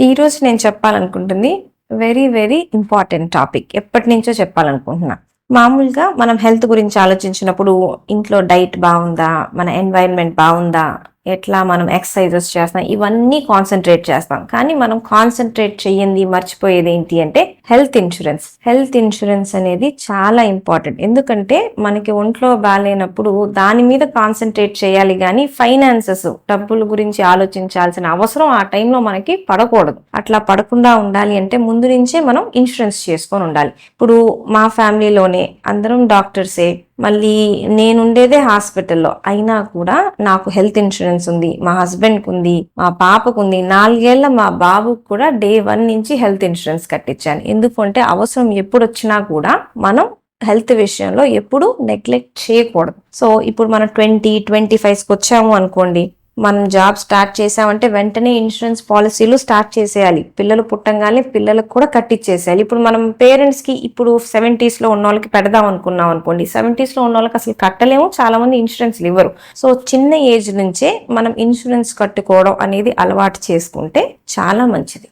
ఈరోజు నేను చెప్పాలనుకుంటుంది very very important topic. ఎప్పటి నుంచో చెప్పాలనుకుంటున్నా. మామూలుగా మనం హెల్త్ గురించి ఆలోచించినప్పుడు ఇంట్లో డైట్ బావుందా? మన ఎన్వైరన్మెంట్ బావుందా? ఎట్లా మనం ఎక్సర్సైజెస్ చేస్తాం? ఇవన్నీ కాన్సంట్రేట్ చేస్తాం. కానీ మనం కాన్సంట్రేట్ చెయ్యంది, మర్చిపోయేది ఏంటి అంటే హెల్త్ ఇన్సూరెన్స్. హెల్త్ ఇన్సూరెన్స్ అనేది చాలా ఇంపార్టెంట్. ఎందుకంటే మనకి ఒంట్లో బాగాలేనప్పుడు దాని మీద కాన్సంట్రేట్ చేయాలి కానీ ఫైనాన్సెస్, డబ్బుల గురించి ఆలోచించాల్సిన అవసరం ఆ టైంలో మనకి పడకూడదు. అట్లా పడకుండా ఉండాలి అంటే ముందు నుంచే మనం ఇన్సూరెన్స్ చేసుకొని ఉండాలి. ఇప్పుడు మా ఫ్యామిలీలోనే అందరం డాక్టర్సే, మళ్ళీ నేనుండేదే హాస్పిటల్లో అయినా కూడా నాకు హెల్త్ ఇన్సూరెన్స్ ఉంది, మా హస్బెండ్కి ఉంది, మా పాపకు ఉంది, 4 ఏళ్ల మా బాబుకు కూడా డే 1 నుంచి హెల్త్ ఇన్సూరెన్స్ కట్టించాను. ఎందుకు అంటే అవసరం ఎప్పుడు వచ్చినా కూడా మనం హెల్త్ విషయంలో ఎప్పుడు నెగ్లెక్ట్ చేయకూడదు. సో ఇప్పుడు మనం 20-25కి వచ్చాము అనుకోండి, మనం జాబ్ స్టార్ట్ చేసామంటే వెంటనే ఇన్సూరెన్స్ పాలసీలు స్టార్ట్ చేసేయాలి. పిల్లలు పుట్టంగానే పిల్లలకు కూడా కట్టించేసేయాలి. ఇప్పుడు మనం పేరెంట్స్ కి ఇప్పుడు 70s లో ఉన్న వాళ్ళకి పెడదాం అనుకున్నాం అనుకోండి, 70s లో ఉన్న వాళ్ళకి అసలు కట్టలేము, చాలా మంది ఇన్సూరెన్స్లు ఇవ్వరు. సో చిన్న ఏజ్ నుంచే మనం ఇన్సూరెన్స్ కట్టుకోవడం అనేది అలవాటు చేసుకుంటే చాలా మంచిది.